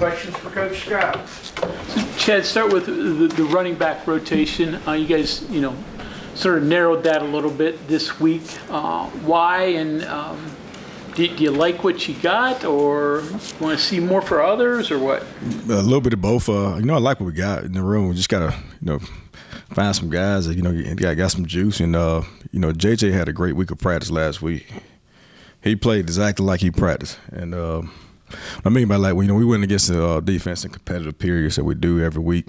Questions for Coach Stroud? Chad, start with the running back rotation. You guys, sort of narrowed that a little bit this week. Why? And do you like what you got, or want to see more for others, or what? A little bit of both. I like what we got in the room. We just gotta, find some guys that got some juice. And JJ had a great week of practice last week. He played exactly like he practiced. And I mean by like, we went against the defense in competitive periods that we do every week.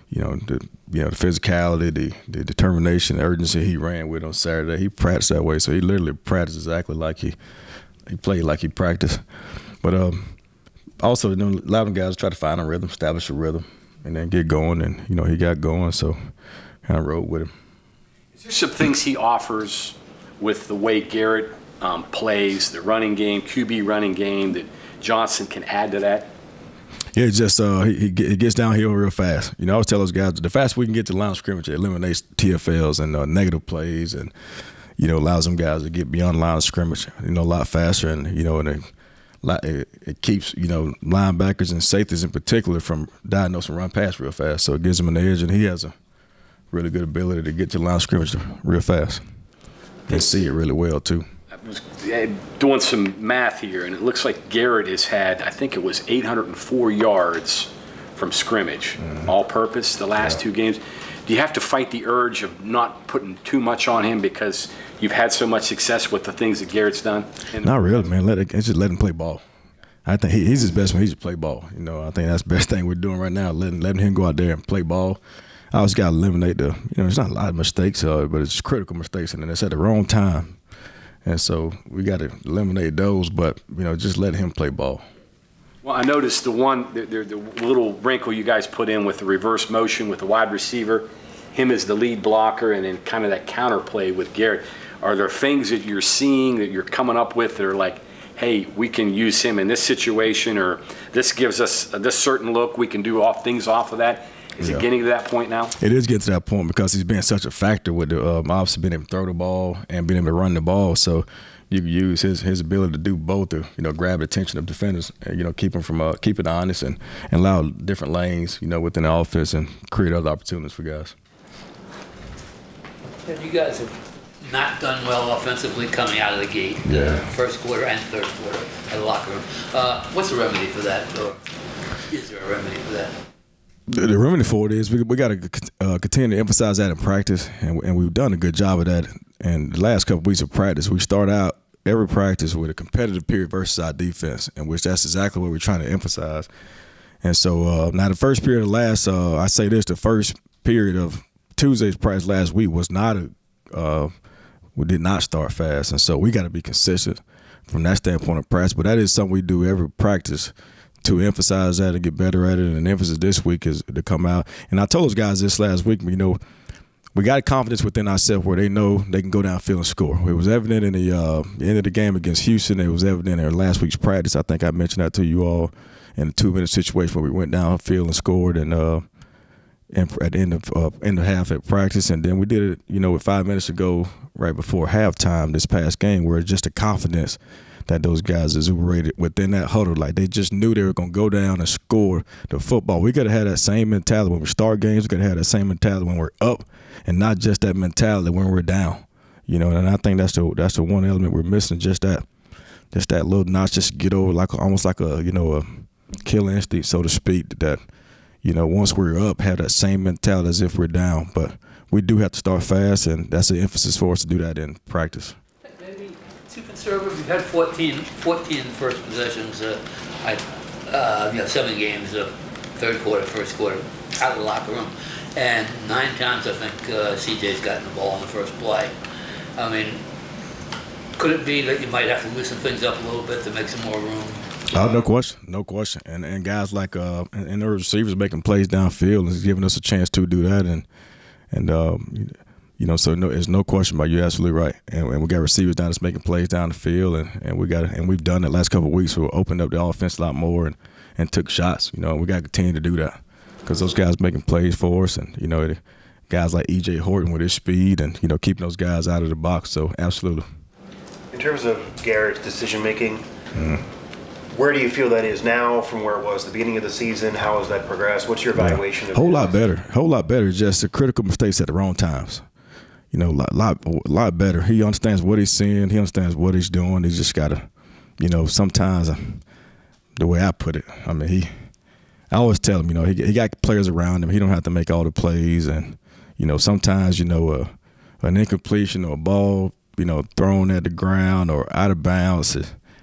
The physicality, the determination, the urgency he ran with on Saturday. He practiced that way, so he literally practiced exactly like he played like he practiced. But also, a lot of guys try to find a rhythm, establish a rhythm, and then get going. And he got going, so kind of rode with him. Is there some things he offers with the way Garrett plays, the running game, QB running game, that Johnson can add to that? Yeah, just he gets downhill real fast. I always tell those guys, the faster we can get to the line of scrimmage, it eliminates TFLs and negative plays, and allows them guys to get beyond the line of scrimmage, a lot faster, and it keeps linebackers and safeties in particular from diagnosing run pass real fast. So it gives them an edge, and he has a really good ability to get to the line of scrimmage real fast and see it really well too. I was doing some math here, and it looks like Garrett has had, I think it was 804 yards from scrimmage, all-purpose, the last two games. Do you have to fight the urge of not putting too much on him because you've had so much success with the things that Garrett's done? Not really, man. Just let him play ball. I think he's his best when he just play ball. I think that's the best thing we're doing right now, letting him go out there and play ball. I always got to eliminate there's not a lot of mistakes, but it's critical mistakes, and it's at the wrong time. And so we got to eliminate those, but, just let him play ball. Well, I noticed the little wrinkle you guys put in with the reverse motion with the wide receiver, him as the lead blocker, and then kind of that counterplay with Garrett. Are there things that you're seeing that you're coming up with that are like, hey, we can use him in this situation, or this gives us this certain look, we can do things off of that? Is it getting to that point now? It is getting to that point because he's been such a factor with the obviously being able to throw the ball and being able to run the ball. So you can use his ability to do both to grab the attention of defenders and keep them from keep it honest and allow different lanes within the offense and create other opportunities for guys. You guys have not done well offensively coming out of the gate. Yeah. First quarter and third quarter at the locker room. What's the remedy for that, or is there a remedy for that? The remedy for it is we got to continue to emphasize that in practice, and we've done a good job of that. And the last couple of weeks of practice, we start out every practice with a competitive period versus our defense, in which that's exactly what we're trying to emphasize. And so now the first period of I say this, the first period of Tuesday's practice last week was not we did not start fast. And so we got to be consistent from that standpoint of practice. But that is something we do every practice to emphasize that and get better at it. And the emphasis this week is to come out. And I told those guys this last week, we got confidence within ourselves where they know they can go downfield and score. It was evident in the end of the game against Houston. It was evident in last week's practice. I think I mentioned that to you all in a 2-minute situation where we went downfield and scored, and at the end of half at practice. And then we did it, with 5 minutes to go right before halftime this past game, where it's just the confidence that those guys exuberated within that huddle. Like, they just knew they were going to go down and score the football. We got to have that same mentality when we start games. We got to have that same mentality when we're up, and not just that mentality when we're down. And I think that's the one element we're missing, just that little notch, just get over, almost like a killer instinct, so to speak, that once we're up, have that same mentality as if we're down. But we do have to start fast, and that's an emphasis for us to do that in practice. Maybe too conservative. We've had 14 first possessions. 7 games of third quarter, first quarter, out of the locker room. And 9 times I think CJ's gotten the ball on the first play. I mean, could it be that you might have to loosen things up a little bit to make some more room? No question. And guys like and the receivers making plays downfield is giving us a chance to do that. So there's no question about it. You're absolutely right. And we got receivers down that's making plays down the field, and we've done it last couple of weeks. We opened up the offense a lot more and took shots. We got to continue to do that because those guys making plays for us, and guys like E.J. Horton with his speed and keeping those guys out of the box. So absolutely. In terms of Garrett's decision making. Where do you feel that is now from where it was the beginning of the season? How has that progressed? What's your evaluation of it? Whole lot better. Just the critical mistakes at the wrong times. You know, lot better. He understands what he's seeing. He understands what he's doing. He's just got to, you know, sometimes the way I put it, I mean, I always tell him, you know, he got players around him. He don't have to make all the plays. And, you know, sometimes, you know, an incompletion or a ball, you know, thrown at the ground or out of bounds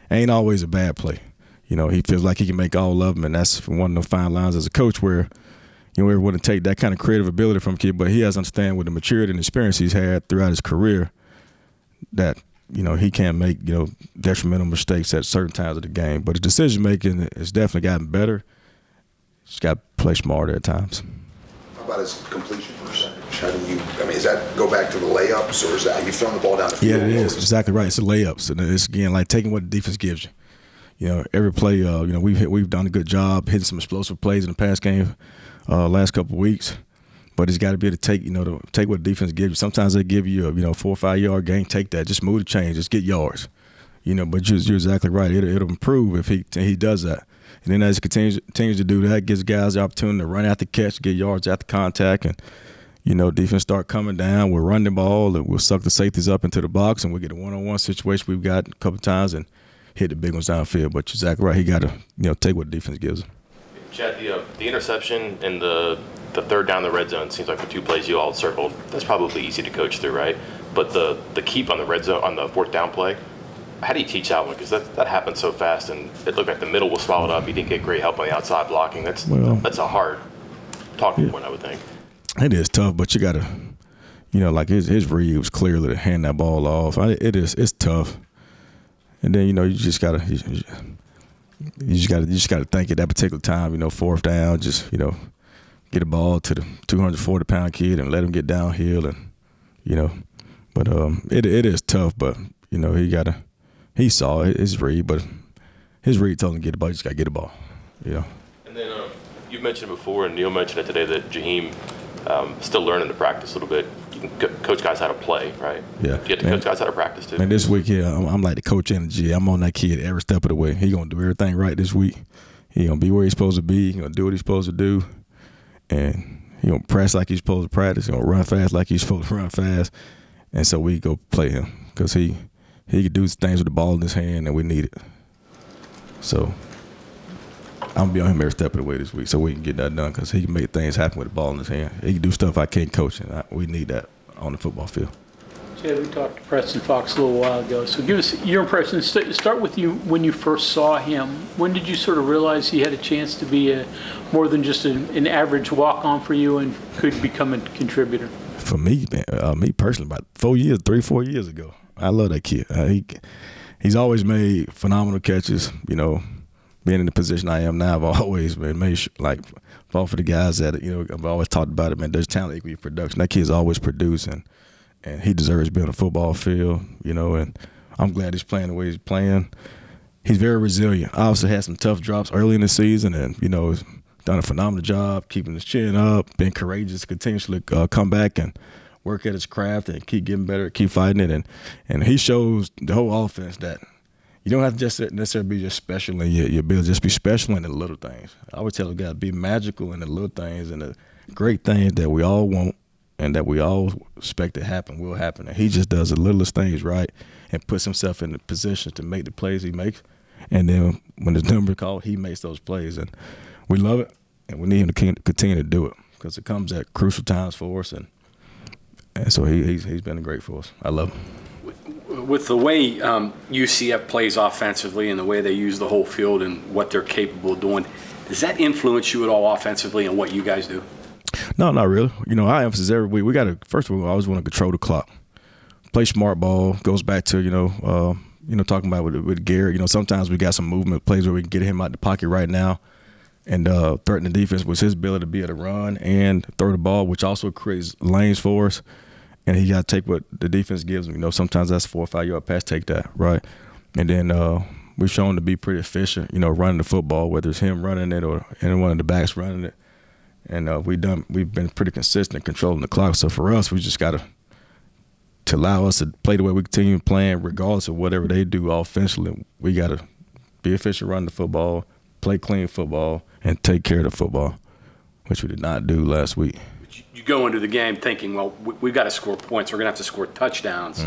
ain't always a bad play. You know, he feels like he can make all of them, and that's one of the fine lines as a coach where, you know, we wouldn't take that kind of creative ability from a kid, but he has to understand with the maturity and experience he's had throughout his career that, you know, he can't make, you know, detrimental mistakes at certain times of the game. But his decision-making has definitely gotten better. He's got to play smarter at times. How about his completion percentage? How do you, I mean, does that go back to the layups, or is that you throwing the ball down the field? Yeah, it is. Exactly right. It's the layups. And it's, again, like taking what the defense gives you. You know, every play, you know, we've done a good job hitting some explosive plays in the past game last couple of weeks. But it's got to be able to take, you know, to take what the defense gives you. Sometimes they give you a, you know, 4 or 5 yard gain. Take that. Just move the chain. Just get yards. You know, but you're exactly right. It'll improve if he does that. And then as he continues to do that, gives guys the opportunity to run after catch, get yards after contact, and, you know, defense start coming down. We'll run the ball, and we'll suck the safeties up into the box, and we'll get a one-on-one situation we've got a couple times and hit the big ones downfield. But you're exactly right. He got to, you know, take what the defense gives him. Chad, the interception and the third down the red zone seems like the 2 plays you all circled. That's probably easy to coach through, right? But the keep on the red zone, on the 4th down play, how do you teach that one? Because that happened so fast, and it looked like the middle was swallowed up. You didn't get great help on the outside blocking. That's a hard talking point, I would think. It is tough, but you got to, you know, like his read was clearly to hand that ball off. It's tough. And then, you know, you just gotta think at that particular time, you know, 4th down, just, you know, get a ball to the 240-pound kid and let him get downhill, and, you know, but it is tough. But, you know, he saw his read, but his read told him to get the ball. You just got to get the ball, you know. And then you mentioned it before, and Neil mentioned it today, that Jaheim still learning to practice a little bit. You can coach guys how to play, right? Yeah. You get to coach guys how to practice, too. And this week, yeah, I'm like the coach energy. I'm on that kid every step of the way. He going to do everything right this week. He going to be where he's supposed to be. He going to do what he's supposed to do. And he going to press like he's supposed to practice. He going to run fast like he's supposed to run fast. And so we go play him because he can do things with the ball in his hand, and we need it. So I'm going to be on him every step of the way this week so we can get that done, because he can make things happen with the ball in his hand. He can do stuff I can't coach, and we need that on the football field. Chad, we talked to Preston Fox a little while ago. So give us your impression. Start with you when you first saw him. When did you sort of realize he had a chance to be more than just an average walk-on for you and could become a contributor? For me, man, me personally, about 3 or 4 years ago. I love that kid. He's always made phenomenal catches. You know, being in the position I am now, I've always made sure, like, fall for the guys that, you know, I've always talked about it, man. There's talent equal production. That kid's always producing, and he deserves to be on the football field, you know, and I'm glad he's playing the way he's playing. He's very resilient. Obviously had some tough drops early in the season, and, you know, has done a phenomenal job keeping his chin up, being courageous, continuously come back and work at his craft and keep getting better, keep fighting it. And he shows the whole offense that you don't have to just necessarily be just special in your ability, just be special in the little things. I would tell a guy, be magical in the little things, and the great things that we all want and that we all expect to happen will happen. And he just does the littlest things right and puts himself in the position to make the plays he makes. And then when the number called, he makes those plays. And we love it, and we need him to continue to do it because it comes at crucial times for us. And so he's been great for us. I love him. With the way UCF plays offensively and the way they use the whole field and what they're capable of doing, does that influence you at all offensively and what you guys do? No, not really. You know, our emphasis every week, we got to, first of all, I always want to control the clock. Play smart ball. Goes back to, talking about with Garrett. You know, sometimes we got some movement plays where we can get him out the pocket right now and threaten the defense with his ability to be able to run and throw the ball, which also creates lanes for us. And he got to take what the defense gives him. You know, sometimes that's 4 or 5 yard pass, take that, right? And then we've shown to be pretty efficient, you know, running the football, whether it's him running it or any one of the backs running it. And we've been pretty consistent controlling the clock. So for us, we just got to allow us to play the way we continue playing, regardless of whatever they do offensively. We got to be efficient running the football, play clean football, and take care of the football, which we did not do last week. You go into the game thinking, well, we've got to score points. We're going to have to score touchdowns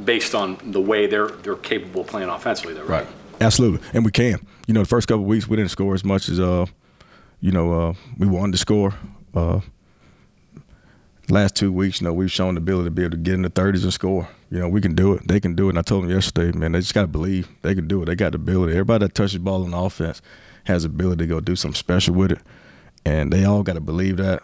based on the way they're capable of playing offensively, though, right? Absolutely, and we can. The first couple of weeks we didn't score as much as we wanted to score. Last 2 weeks, we've shown the ability to be able to get in the 30s and score. We can do it. They can do it. And I told them yesterday, man, they just got to believe they can do it. They got the ability. Everybody that touches the ball on offense has the ability to go do something special with it, and they all got to believe that.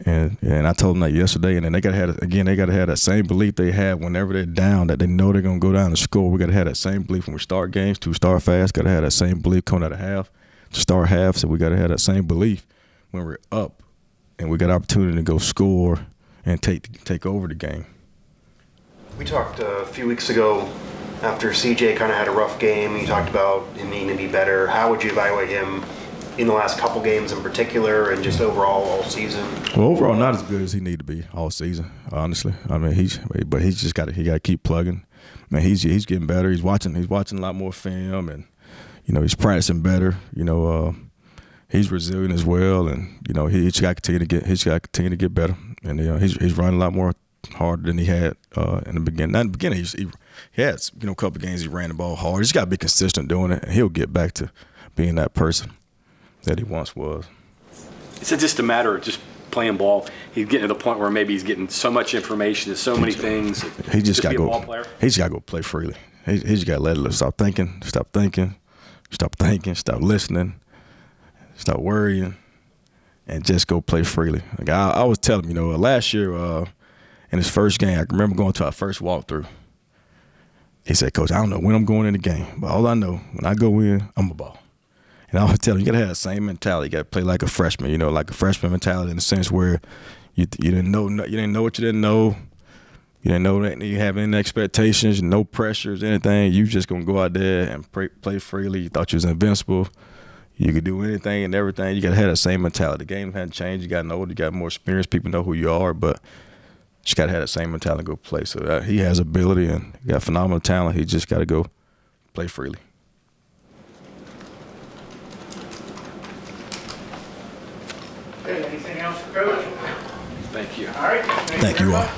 And I told them that yesterday, and then they got to have that same belief they have whenever they're down, that they know they're going to go down and score. We got to have that same belief when we start games to start fast. Got to have that same belief coming out of half to start half. So we got to have that same belief when we're up, and we got opportunity to go score and take over the game. We talked a few weeks ago after CJ kind of had a rough game. You talked about him needing to be better. How would you evaluate him in the last couple games in particular, and just overall all season? Well, overall, not as good as he need to be all season, honestly. I mean, he's just got to keep plugging. Man, he's getting better. He's watching a lot more film, and he's practicing better. He's resilient as well, and he's got to continue to get better. And he's running a lot more harder than he had in the beginning. Not in the beginning, he had a couple of games he ran the ball hard. He's got to be consistent doing it, and he'll get back to being that person that he once was. Is it just a matter of just playing ball? He's getting to the point where maybe he's getting so much information, so many things. He just got to go. Ball player? He just got to go play freely. He just got to let it stop thinking, stop listening, stop worrying, and just go play freely. Like I was telling him, last year in his first game, I remember going to our first walkthrough. He said, "Coach, I don't know when I'm going in the game, but all I know, when I go in, I'm a ball." And I always tell him, you got to have the same mentality. You got to play like a freshman, like a freshman mentality in the sense where you didn't know what you didn't know. You didn't know that you have any expectations, no pressures, anything. You just going to go out there and play freely. You thought you was invincible. You could do anything and everything. You got to have that same mentality. The game hadn't changed. You got older. You got more experience. People know who you are, but you just got to have that same mentality and go play. So he has ability and he got phenomenal talent. He just got to go play freely. Anything else, Coach? Thank you. All right. Thank you all.